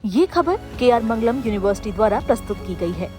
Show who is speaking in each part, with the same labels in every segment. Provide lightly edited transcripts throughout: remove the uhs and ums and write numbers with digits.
Speaker 1: ये खबर KR मंगलम university द्वारा प्रस्तुत की गई है।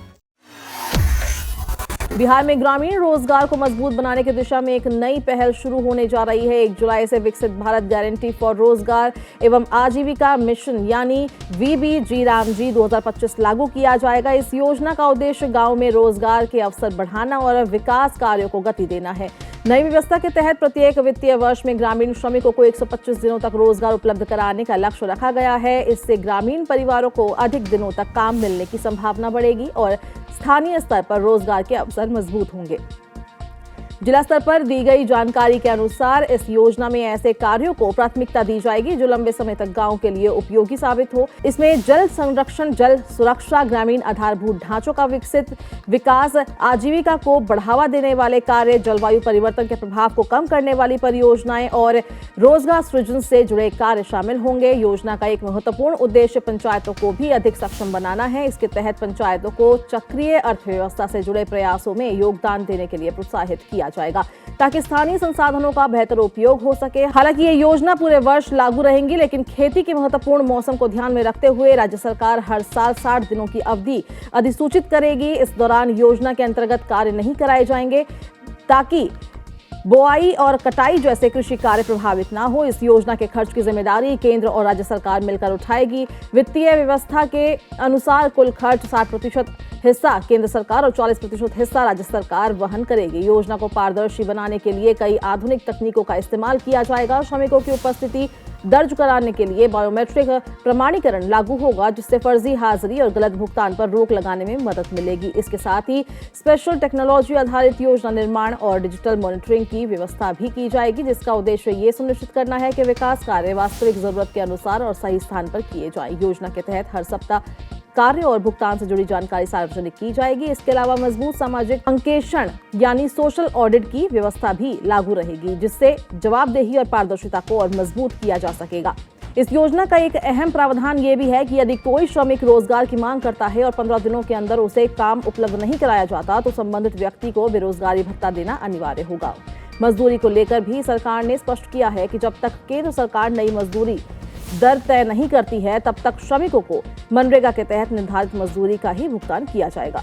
Speaker 2: बिहार में ग्रामीण रोजगार को मजबूत बनाने की दिशा में एक नई पहल शुरू होने जा रही है। 1 जुलाई से विकसित भारत गारंटी फॉर रोजगार एवं आजीविका मिशन यानी VBG रामजी 2025 लागू किया जाएगा। इस योजना का उद्देश्य गांव में रोजगार के अवसर बढ़ाना और विकास कार्यों को गति देना है। नई व्यवस्था के तहत प्रत्येक वित्तीय वर्ष में ग्रामीण श्रमिकों को 125 दिनों तक रोजगार उपलब्ध कराने का लक्ष्य रखा गया है। इससे ग्रामीण परिवारों को अधिक दिनों तक काम मिलने की संभावना बढ़ेगी और स्थानीय स्तर पर रोजगार के अवसर मजबूत होंगे। जिला स्तर पर दी गई जानकारी के अनुसार इस योजना में ऐसे कार्यों को प्राथमिकता दी जाएगी जो लंबे समय तक गांव के लिए उपयोगी साबित हो। इसमें जल संरक्षण, जल सुरक्षा, ग्रामीण आधारभूत ढांचों का विकास, आजीविका को बढ़ावा देने वाले कार्य, जलवायु परिवर्तन के प्रभाव को कम करने वाली परियोजनाएं और रोजगार सृजन से जुड़े कार्य शामिल होंगे। योजना का एक महत्वपूर्ण उद्देश्य पंचायतों को भी अधिक सक्षम बनाना है। इसके तहत पंचायतों को चक्रीय अर्थव्यवस्था से जुड़े प्रयासों में योगदान देने के लिए प्रोत्साहित किया जाएगा ताकि स्थानीय संसाधनों का बेहतर उपयोग हो सके। हालांकि ये योजना पूरे वर्ष लागू रहेंगी, लेकिन खेती के महत्वपूर्ण मौसम को ध्यान में रखते हुए राज्य सरकार हर साल 60 दिनों की अवधि अधिसूचित करेगी। इस दौरान योजना के अंतर्गत कार्य नहीं कराए जाएंगे ताकि बोआई और कटाई जैसे कृषि कार्य प्रभावित ना हो। इस योजना के खर्च की जिम्मेदारी केंद्र और राज्य सरकार मिलकर उठाएगी। वित्तीय व्यवस्था के अनुसार कुल खर्च 60% हिस्सा केंद्र सरकार और 40% हिस्सा राज्य सरकार वहन करेगी। योजना को पारदर्शी बनाने के लिए कई आधुनिक तकनीकों का इस्तेमाल किया जाएगा। श्रमिकों की उपस्थिति दर्ज कराने के लिए बायोमेट्रिक प्रमाणीकरण लागू होगा, जिससे फर्जी हाजिरी और गलत भुगतान पर रोक लगाने में मदद मिलेगी। इसके साथ ही स्पेशल टेक्नोलॉजी आधारित योजना निर्माण और डिजिटल मॉनिटरिंग की व्यवस्था भी की जाएगी, जिसका उद्देश्य ये सुनिश्चित करना है कि विकास कार्य वास्तविक जरूरत के अनुसार और सही स्थान पर किए जाएं। योजना के तहत हर सप्ताह कार्य और भुगतान से जुड़ी जानकारी सार्वजनिक की जाएगी। इसके अलावा मजबूत सामाजिक अंकेक्षण यानी सोशल ऑडिट की व्यवस्था भी लागू रहेगी, जिससे जवाबदेही और पारदर्शिता को और मजबूत किया जा सकेगा। इस योजना का एक अहम प्रावधान ये भी है कि यदि कोई श्रमिक रोजगार की मांग करता है और 15 दिनों के अंदर उसे काम उपलब्ध नहीं कराया जाता तो संबंधित व्यक्ति को बेरोजगारी भत्ता देना अनिवार्य होगा। मजदूरी को लेकर भी सरकार ने स्पष्ट किया है कि जब तक केंद्र सरकार नई मजदूरी दर तय नहीं करती है, तब तक श्रमिकों को मनरेगा के तहत निर्धारित मजदूरी का ही भुगतान किया जाएगा।